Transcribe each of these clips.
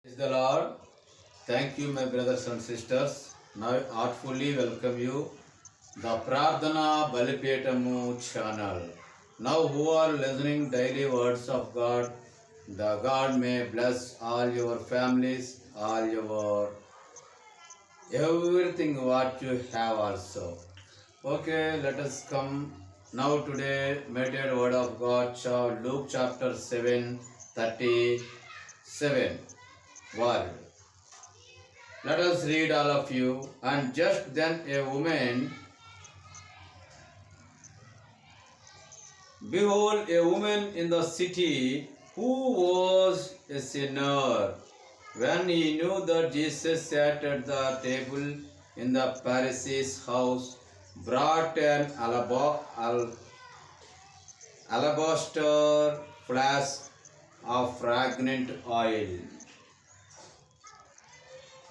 Praise the Lord. Thank you, my brothers and sisters. Now, I heartfully welcome you the Prardhana Balipetamu channel. Now, who are listening daily words of God, the God may bless all your families, all your everything what you have also. Okay, let us come now today. Meditate word of God, Luke chapter 7:37 word. Let us read all of you. And just then a woman, behold, a woman in the city who was a sinner. When he knew that Jesus sat at the table in the Pharisee's house, brought an alabaster flask of fragrant oil.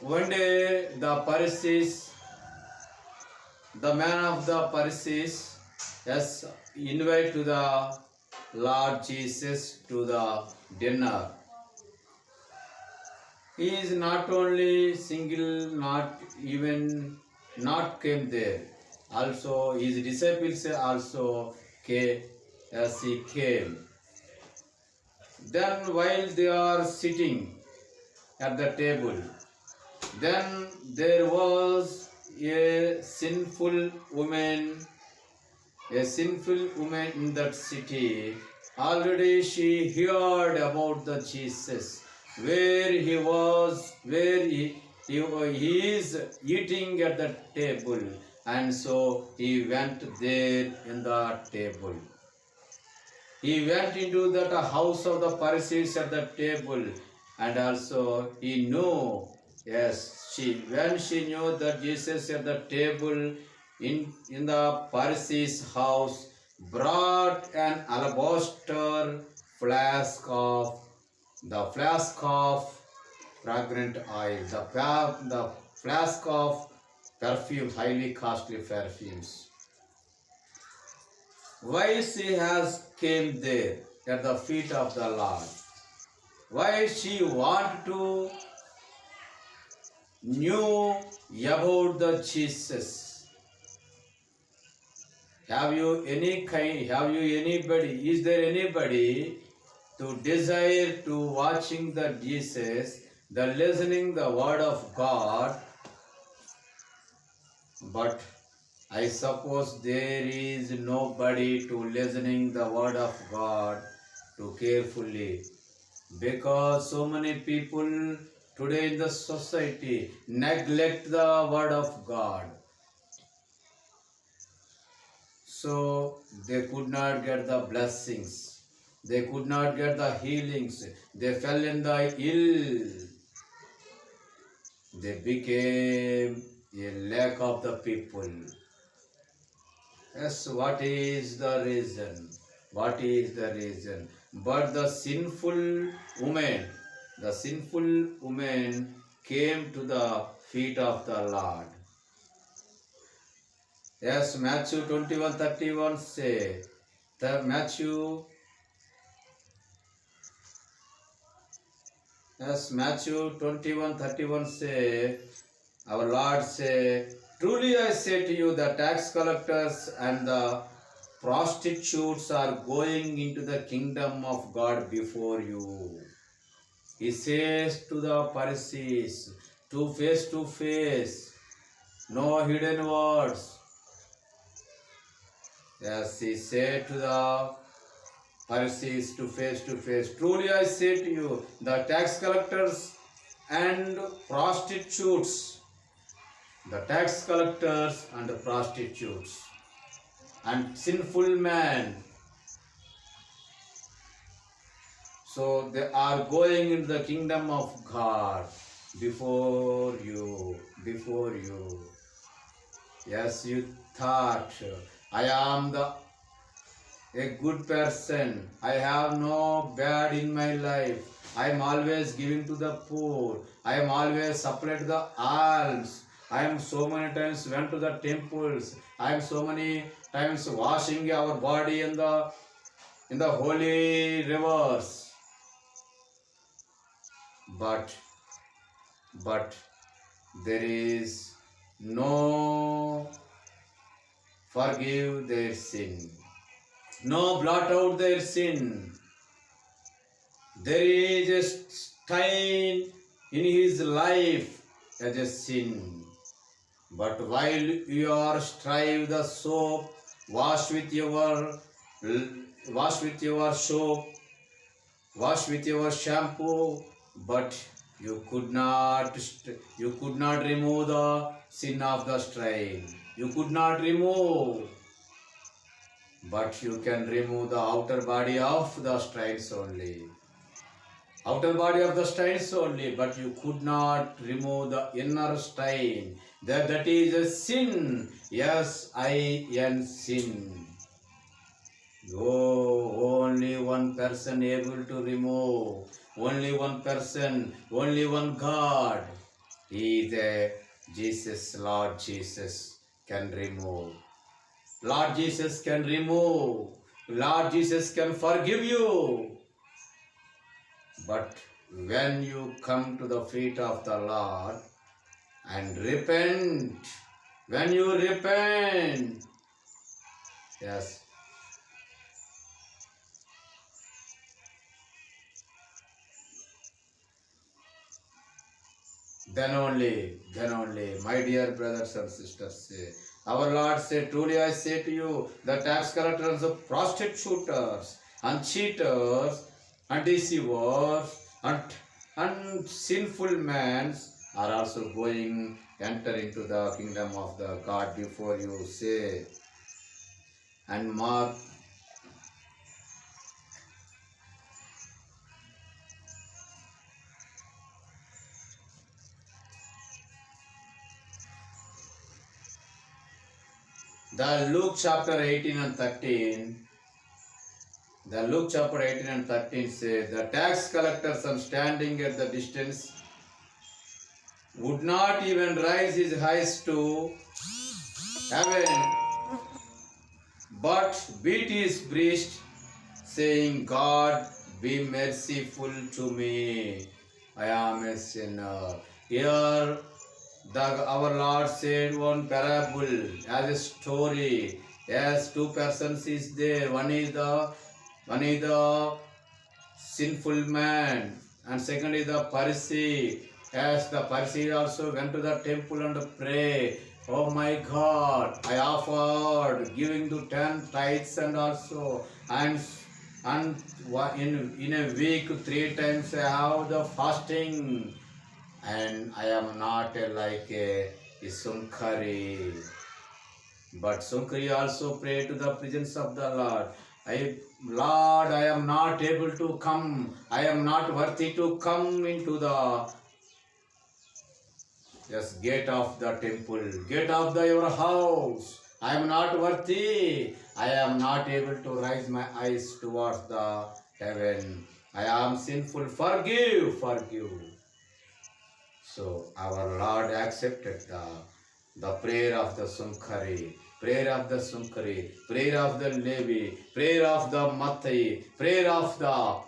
One day the man of the Pharisees, yes, invite to the Lord Jesus to the dinner. He is not only single, not came there. Also, his disciples also came as he came. Then, while they are sitting at the table, then there was a sinful woman in that city. Already she heard about the Jesus, where he is eating at the table, and so he went there in the table. He went into that house of the Pharisees at the table, and also he knew, yes, when she knew that Jesus at the table in the Pharisees' house, brought an alabaster flask of fragrant oil, the flask of perfume, highly costly perfumes. Why she has came there at the feet of the Lord? Why she want to knew about the Jesus? Have you anybody? Is there anybody to desire to watching the Jesus, the listening the word of God? But I suppose there is nobody to listening the word of God too carefully, because so many people today in the society neglect the word of God. So they could not get the blessings. They could not get the healings. They fell in the ill. They became a lack of the people. Yes, what is the reason? What is the reason? But the sinful woman came to the feet of the Lord. Yes, Matthew 21:31 say, Matthew 21:31 say, our Lord say, truly I say to you, the tax collectors and the prostitutes are going into the kingdom of God before you. He says to the Pharisees, to face, no hidden words. Yes, he said to the Pharisees to face, truly I say to you, the tax collectors and prostitutes, and sinful men, so they are going into the kingdom of God before you. Yes, you thought, I am a good person. I have no bad in my life. I am always giving to the poor. I am always supplied the alms. I am so many times went to the temples. I am so many times washing our body in the holy rivers. But but there is no forgive their sin, no blot out their sin. There is a stain in his life as a sin. But while you are strive the soap, wash with your wash with your soap, wash with your shampoo, but you could not remove the sin of the stain. You could not remove, but you can remove the outer body of the stains only. Outer body of the stains only, but you could not remove the inner stain. That is a sin. Yes, I sin. Oh, only one person able to remove. Only one person, only one God. He is the Jesus, Lord Jesus can remove. Lord Jesus can remove. Lord Jesus can forgive you. But when you come to the feet of the Lord and repent, when you repent, yes, then only, my dear brothers and sisters, say, our Lord said, truly I say to you, the tax collectors, the prostitutes, and cheaters, and deceivers, and sinful men are also going enter into the kingdom of the God before you say. And Mark, the Luke chapter 18 and 13, the Luke chapter 18 and 13 say, the tax collectors and standing at the distance would not even raise his eyes to heaven, but beat his breast, saying, God, be merciful to me. I am a sinner. Here, our Lord said one parable as a story. Yes, two persons is there. One is the sinful man, and second is the Pharisee. Yes, the Pharisee also went to the temple and pray. Oh my God, I offered giving to 10 tithes and also and in a week 3 times I have the fasting, and I am not like a Sunkari. But Sunkari also pray to the presence of the Lord. Lord, I am not able to come. I am not worthy to come into the gate of the temple, gate of your house. I am not worthy. I am not able to raise my eyes towards the heaven. I am sinful. Forgive, forgive. So our Lord accepted the prayer of the Sunkari, prayer of the Sunkari, prayer of the Levi, prayer of the Mattai, prayer of the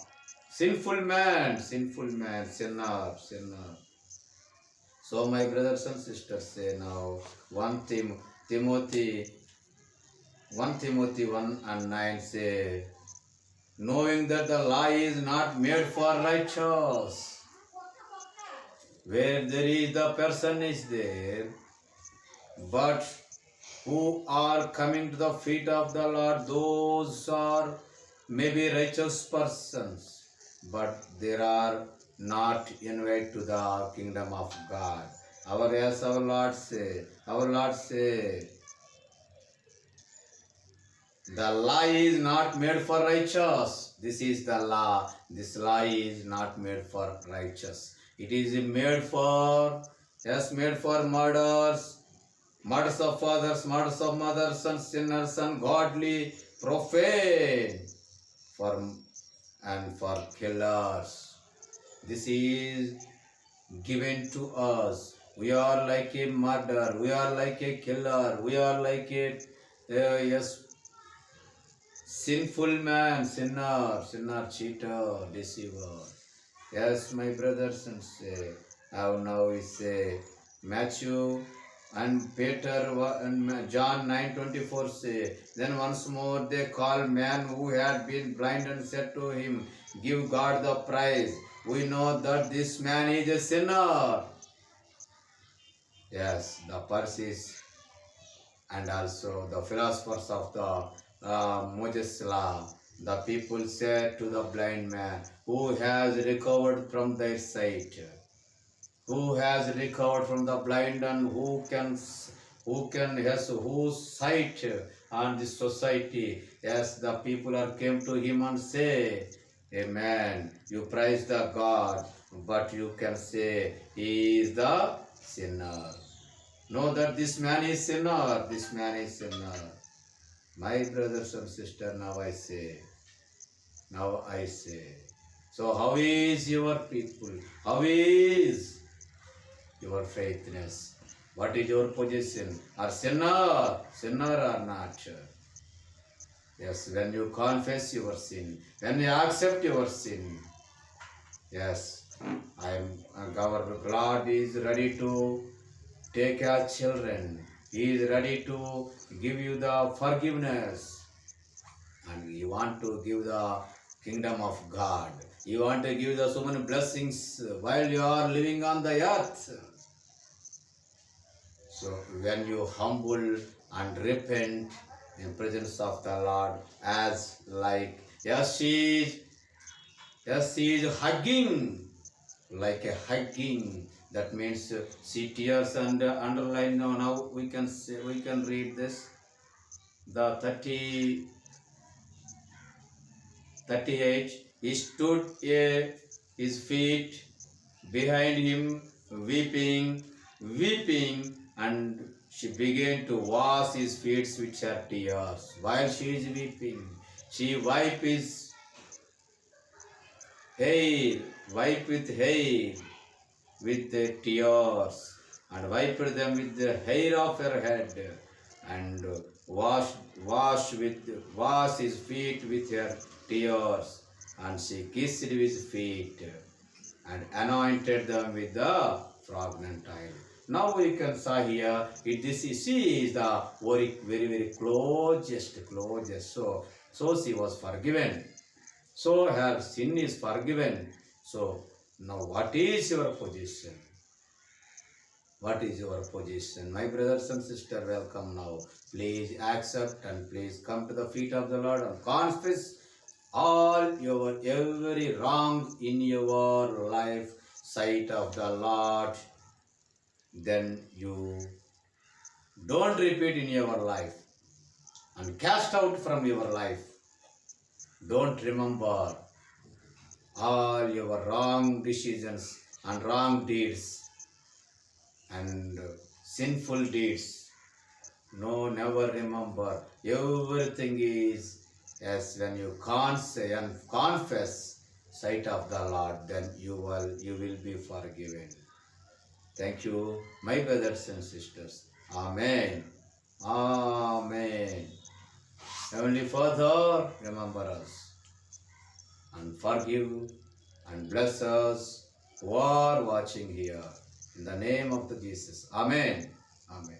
sinful man, sinner, sinner. So my brothers and sisters say now 1 Timothy 1 and 9 say, knowing that the law is not made for righteous, where there is the person is there, but who are coming to the feet of the Lord, those are maybe righteous persons, but they are not invited to the kingdom of God. Our Lord say, the law is not made for righteous. This is the law. This law is not made for righteous. It is made for, made for murders of fathers, murders of mothers, and sinners, ungodly, profane, for killers. This is given to us. We are like a murderer. We are like a killer. We are like a sinful man, sinner, cheater, deceiver. Yes, my brothers and say, Now we say Matthew and Peter and John 9:24 say, then once more they called man who had been blind and said to him, give God the praise. We know that this man is a sinner. Yes, the Pharisees and also the philosophers of the Moses law, the people said to the blind man who has recovered from their sight, who has recovered from the blind and yes, whose sight on this society, yes, the people are came to him and say, amen, you praise the God, but you can say he is the sinner. Know that this man is sinner, this man is sinner. My brothers and sisters, now I say. So how is your people? How is your faithness? What is your position? Are sinner or not? Yes, when you confess your sin, when you accept your sin, yes, our God is ready to take your children. He is ready to give you the forgiveness. And you want to give the kingdom of God. You want to give the so many blessings while you are living on the earth. So when you humble and repent in presence of the Lord, as like she is hugging, like a hugging. That means she tears and underline. Now we can say, we can read this. The 38. He stood his feet behind him, weeping, and she began to wash his feet with her tears. While she is weeping, she wiped his hair, wiped with hair, with the tears, and wiped them with the hair of her head, and wash his feet with her tears, and she kissed his feet and anointed them with the fragrant oil. Now we can see here, she is the very closest. So she was forgiven. So her sin is forgiven. So now what is your position? What is your position? My brothers and sisters, welcome now. Please accept and please come to the feet of the Lord and confess all your every wrong in your life, sight of the Lord. Then you don't repeat in your life and cast out from your life. Don't remember all your wrong decisions and wrong deeds and sinful deeds. No, never remember. Everything is as when you can't say and confess sight of the Lord, then you will be forgiven. Thank you, my brothers and sisters. Amen. Amen. Heavenly Father, remember us and forgive and bless us who are watching here. In the name of the Jesus. Amen. Amen.